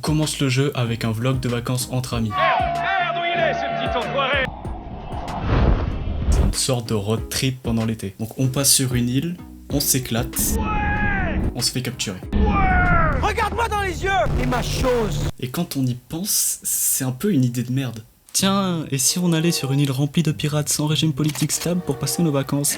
commence le jeu avec un vlog de vacances entre amis. Merde, où il est ce petit enfoiré? C'est une sorte de road trip pendant l'été. Donc on passe sur une île, on s'éclate, on se fait capturer. Regarde-moi dans les yeux et ma chose. Et quand on y pense, c'est un peu une idée de merde. Tiens, et si on allait sur une île remplie de pirates sans régime politique stable pour passer nos vacances?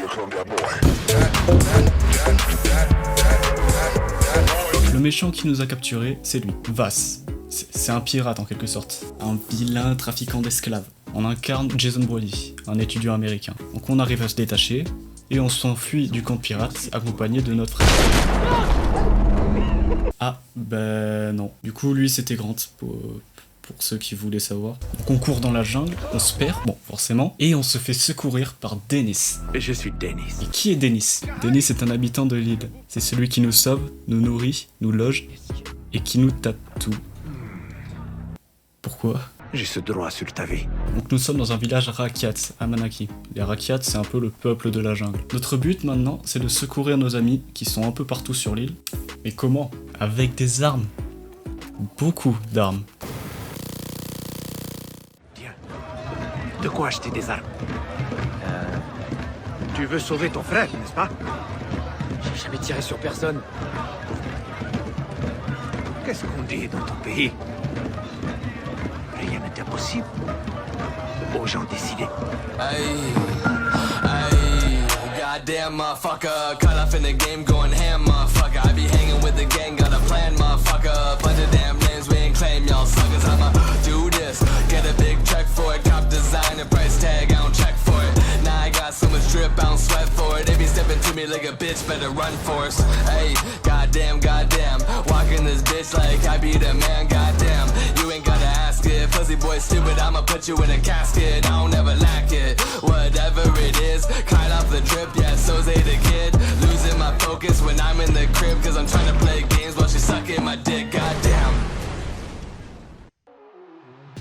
Le méchant qui nous a capturés, c'est lui, Vass. C'est un pirate en quelque sorte, un vilain trafiquant d'esclaves. On incarne Jason Brody, un étudiant américain. Donc on arrive à se détacher, et on s'enfuit du camp de pirates, accompagné de notre frère. Ah, ben non. Du coup, lui c'était Grant, pour ceux qui voulaient savoir. Donc on court dans la jungle, on se perd, bon forcément, et on se fait secourir par Dennis. Je suis Dennis. Et qui est Dennis? Dennis est un habitant de l'île. C'est celui qui nous sauve, nous nourrit, nous loge, et qui nous tape tout. Pourquoi? J'ai ce droit sur ta vie. Donc nous sommes dans un village Rakyat, à Manaki. Les Rakyat, c'est un peu le peuple de la jungle. Notre but maintenant, c'est de secourir nos amis qui sont un peu partout sur l'île. Mais comment? Avec des armes. Beaucoup d'armes. Tiens, de quoi acheter des armes? Tu veux sauver ton frère, n'est-ce pas? J'ai jamais tiré sur personne. Qu'est-ce qu'on dit dans ton pays? Rien n'est impossible. Aux gens décidés. Goddamn motherfucker, caught up in the game going ham motherfucker. I be hanging with the gang, got a plan motherfucker. Bunch of damn names we ain't claim y'all suckers. I'ma do this, get a big check for it. Cop design and price tag, I don't check for it. Now I got so much drip, I don't sweat for it. They be stepping to me like a bitch, better run for us. Hey, goddamn, walking this bitch like I be the man, goddamn. You ain't gotta ask it, pussy boy stupid, I'ma put you in a casket. I don't ever lack it, whatever it is. Caught off the drip, yeah, so's the kid. Losing my focus when I'm in the crib, cause I'm trying to play games while she's sucking my dick, goddamn.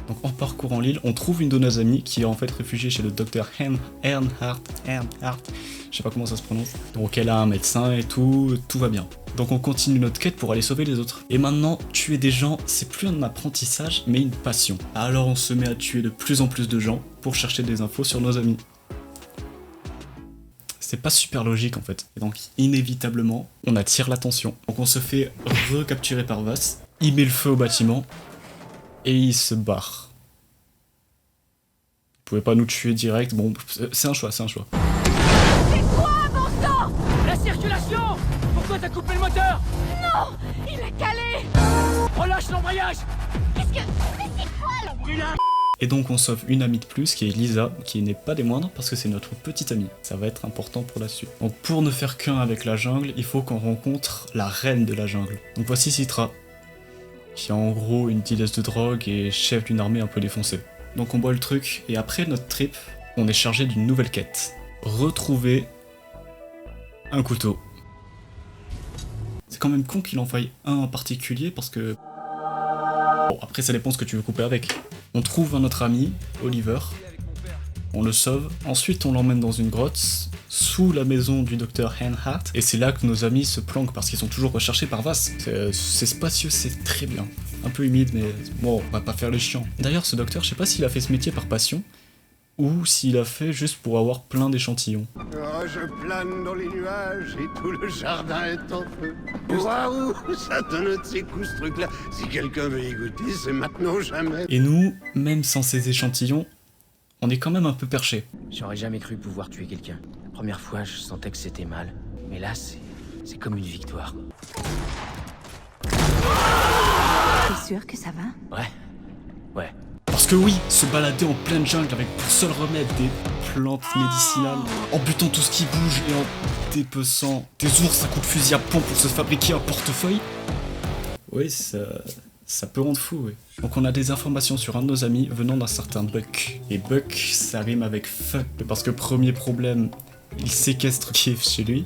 Donc en parcourant l'île, on trouve une de nos amies qui est en fait réfugiée chez le docteur Earnhardt, je sais pas comment ça se prononce. Donc elle a un médecin et tout va bien. Donc on continue notre quête pour aller sauver les autres. Et maintenant, tuer des gens, c'est plus un apprentissage, mais une passion. Alors on se met à tuer de plus en plus de gens pour chercher des infos sur nos amis. C'est pas super logique en fait. Et donc inévitablement, on attire l'attention. Donc on se fait recapturer par Vass, il met le feu au bâtiment, et il se barre. Vous pouvez pas nous tuer direct, bon, c'est un choix. C'est quoi, bon sang? La circulation! Pourquoi t'as coupé le moteur? Non! Il est calé! Relâche l'embrayage! Qu'est-ce que... Mais c'est quoi le brûlage? Et donc on sauve une amie de plus, qui est Lisa, qui n'est pas des moindres, parce que c'est notre petite amie. Ça va être important pour la suite. Donc pour ne faire qu'un avec la jungle, il faut qu'on rencontre la reine de la jungle. Donc voici Citra, qui est en gros une dealeuse de drogue et chef d'une armée un peu défoncée. Donc on boit le truc, et après notre trip, on est chargé d'une nouvelle quête. Retrouver un couteau. C'est quand même con qu'il en faille un en particulier, parce que... Bon, après ça dépend ce que tu veux couper avec. On trouve un autre ami, Oliver, on le sauve, ensuite on l'emmène dans une grotte, sous la maison du docteur Earnhardt, et c'est là que nos amis se planquent parce qu'ils sont toujours recherchés par Vass. C'est spacieux, c'est très bien. Un peu humide, mais bon, on va pas faire le chiant. D'ailleurs, ce docteur, je sais pas s'il a fait ce métier par passion, ou s'il a fait juste pour avoir plein d'échantillons. Oh, je plane dans les nuages et tout le jardin est en feu. Waouh, ça donne de ses coups ce truc-là. Si quelqu'un veut y goûter, c'est maintenant ou jamais. Et nous, même sans ces échantillons, on est quand même un peu perché. J'aurais jamais cru pouvoir tuer quelqu'un. La première fois, je sentais que c'était mal. Mais là, c'est comme une victoire. T'es sûr que ça va? Ouais. Parce que oui, se balader en pleine jungle avec pour seul remède des plantes médicinales, en butant tout ce qui bouge et en dépeçant des ours à coups de fusil à pompe pour se fabriquer un portefeuille, oui, ça peut rendre fou, oui. Donc on a des informations sur un de nos amis venant d'un certain Buck. Et Buck, ça rime avec fuck, parce que premier problème, il séquestre Kiev chez lui,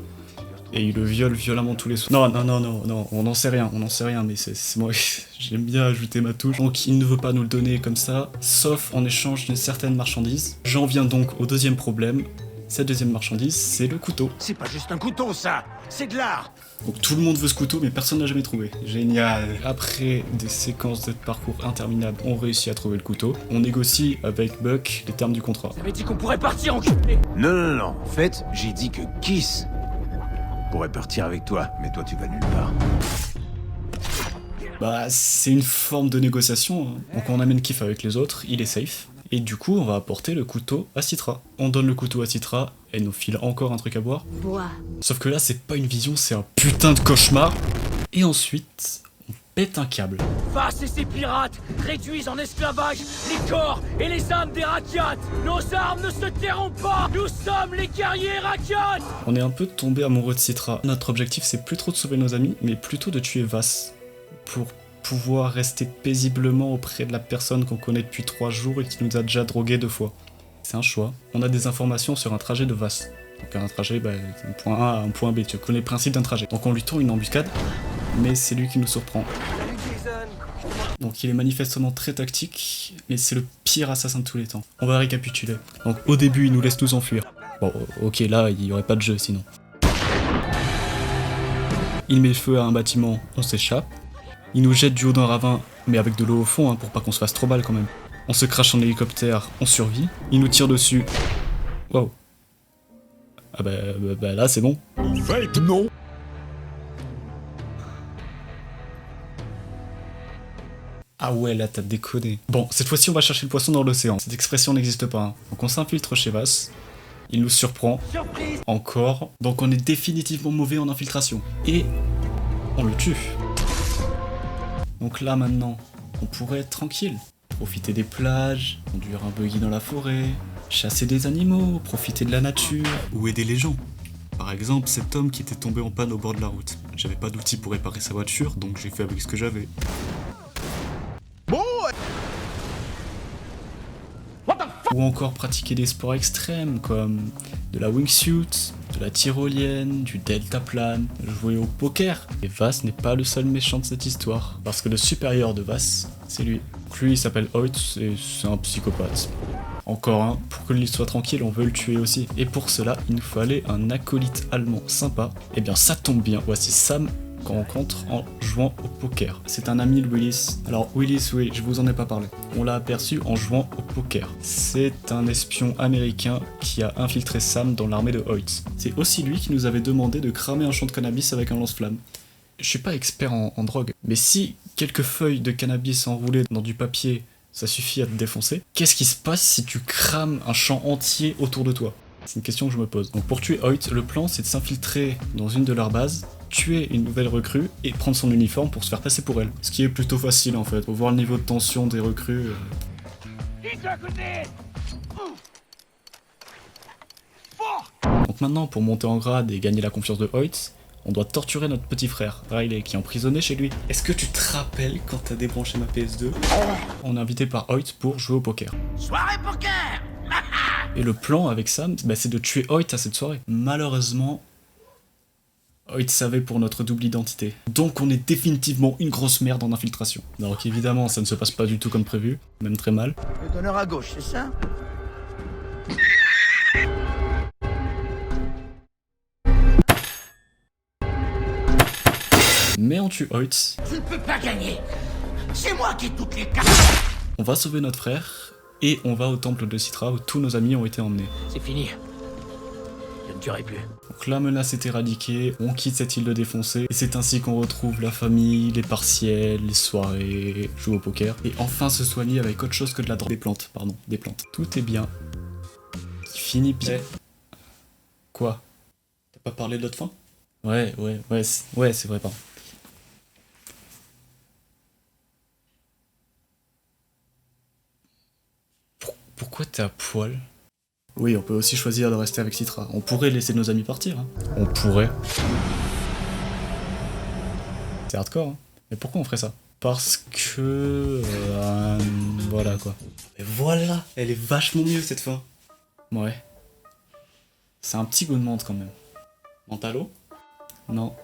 et il le viole violemment tous les soirs. Non, on n'en sait rien, mais c'est moi, j'aime bien ajouter ma touche. Donc il ne veut pas nous le donner comme ça, sauf en échange d'une certaine marchandise. J'en viens donc au deuxième problème, Sa deuxième marchandise, c'est le couteau. C'est pas juste un couteau, ça. C'est de l'art. Donc tout le monde veut ce couteau, mais personne n'a jamais trouvé. Génial. Après des séquences de parcours interminables, on réussit à trouver le couteau. On négocie avec Buck les termes du contrat. T'avais dit qu'on pourrait partir en culé. Non. En fait, j'ai dit que Kiss pourrait partir avec toi, mais toi, tu vas nulle part. Bah, c'est une forme de négociation, hein. Donc on amène Keith avec les autres, il est safe. Et du coup, on va apporter le couteau à Citra. On donne le couteau à Citra, elle nous file encore un truc à boire. Bois. Sauf que là, c'est pas une vision, c'est un putain de cauchemar. Et ensuite, on pète un câble. Vass et ses pirates réduisent en esclavage les corps et les âmes des Rakyat. Nos armes ne se tairont pas. Nous sommes les guerriers Rakyat. On est un peu tombé amoureux de Citra. Notre objectif, c'est plus trop de sauver nos amis, mais plutôt de tuer Vass. Pour pouvoir rester paisiblement auprès de la personne qu'on connaît depuis 3 jours et qui nous a déjà drogué 2 fois. C'est un choix. On a des informations sur un trajet de Vass. Donc un trajet, un point A à un point B, tu connais le principe d'un trajet. Donc on lui tend une embuscade, mais c'est lui qui nous surprend. Donc il est manifestement très tactique, mais c'est le pire assassin de tous les temps. On va récapituler. Donc au début, il nous laisse nous enfuir. Bon, ok, là, il n'y aurait pas de jeu sinon. Il met le feu à un bâtiment, on s'échappe. Il nous jette du haut d'un ravin, mais avec de l'eau au fond, hein, pour pas qu'on se fasse trop mal quand même. On se crache en hélicoptère, on survit. Il nous tire dessus. Wow. Ah bah là c'est bon. En fait, non. Ah ouais, là t'as déconné. Bon, cette fois-ci on va chercher le poisson dans l'océan. Cette expression n'existe pas. Hein. Donc on s'infiltre chez Vass. Il nous surprend. Surprise. Encore. Donc on est définitivement mauvais en infiltration. Et on le tue. Donc là maintenant, on pourrait être tranquille. Profiter des plages, conduire un buggy dans la forêt, chasser des animaux, profiter de la nature, ou aider les gens. Par exemple, cet homme qui était tombé en panne au bord de la route. J'avais pas d'outils pour réparer sa voiture, donc j'ai fait avec ce que j'avais. Ou encore pratiquer des sports extrêmes comme de la wingsuit, de la tyrolienne, du deltaplane, jouer au poker. Et Vass n'est pas le seul méchant de cette histoire, parce que le supérieur de Vass, c'est lui. Donc lui il s'appelle Hoyt et c'est un psychopathe. Encore un, pour que l'île soit tranquille, on veut le tuer aussi. Et pour cela, il nous fallait un acolyte allemand sympa. Et bien ça tombe bien, voici Sam qu'on rencontre en jouant au poker. C'est un ami de Willis. Alors Willis, oui, je vous en ai pas parlé. On l'a aperçu en jouant au poker. C'est un espion américain qui a infiltré Sam dans l'armée de Hoyt. C'est aussi lui qui nous avait demandé de cramer un champ de cannabis avec un lance-flamme. Je suis pas expert en drogue, mais si quelques feuilles de cannabis enroulées dans du papier, ça suffit à te défoncer, qu'est-ce qui se passe si tu crames un champ entier autour de toi? C'est une question que je me pose. Donc pour tuer Hoyt, le plan c'est de s'infiltrer dans une de leurs bases, tuer une nouvelle recrue et prendre son uniforme pour se faire passer pour elle. Ce qui est plutôt facile en fait. Faut voir le niveau de tension des recrues. Donc maintenant, pour monter en grade et gagner la confiance de Hoyt, on doit torturer notre petit frère, Riley, qui est emprisonné chez lui. Est-ce que tu te rappelles quand t'as débranché ma PS2 ? On est invité par Hoyt pour jouer au poker. Soirée poker. Et le plan avec Sam, c'est de tuer Hoyt à cette soirée. Malheureusement, Hoyt savait pour notre double identité. Donc on est définitivement une grosse merde en infiltration. Donc évidemment, ça ne se passe pas du tout comme prévu, même très mal. Le donneur à gauche, c'est ça? Mais on tue Hoyt. Tu ne peux pas gagner. C'est moi qui ai toutes les cartes. On va sauver notre frère et on va au temple de Citra où tous nos amis ont été emmenés. C'est fini. Je ne tuerai plus. Donc la menace est éradiquée, on quitte cette île de défoncés et c'est ainsi qu'on retrouve la famille, les partiels, les soirées, jouer au poker et enfin se soigner avec autre chose que de la drogue. Des plantes. Tout est bien. Qui finit bien. Quoi? T'as pas parlé de l'autre fin? Ouais, c'est vrai, pardon. Pourquoi t'es à poil? Oui, on peut aussi choisir de rester avec Citra. On pourrait laisser nos amis partir. Hein. On pourrait. C'est hardcore, hein. Mais pourquoi on ferait ça? Parce que... voilà, quoi. Et voilà, elle est vachement mieux, cette fin. Ouais. C'est un petit goût de menthe, quand même. Mentalo? Non.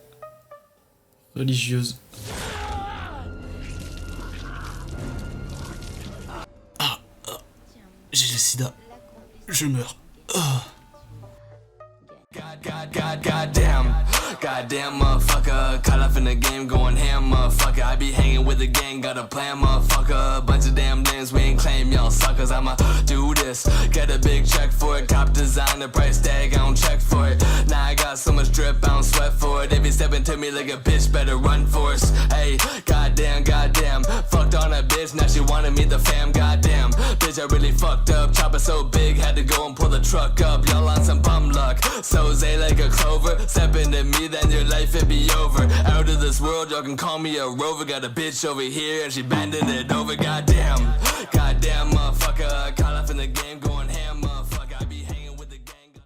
Religieuse. J'ai le sida. Je meurs. Goddamn motherfucker, caught up in the game going ham motherfucker. I be hanging with the gang, got a plan motherfucker. Bunch of damn names, we ain't claim y'all suckers. I'ma do this, get a big check for it. Top design, the price tag, I don't check for it. Now I got so much drip, I don't sweat for it. They be stepping to me like a bitch, better run for us. Hey, goddamn, fucked on a bitch, now she wanted me the fam, goddamn. Bitch, I really fucked up, chopper so big, had to go and pull the truck up. Y'all on some bum luck, so zay like a clover. Step into me, then your life it be over. Out of this world, y'all can call me a rover. Got a bitch over here and she bending it over. Goddamn motherfucker, caught up in the game going ham.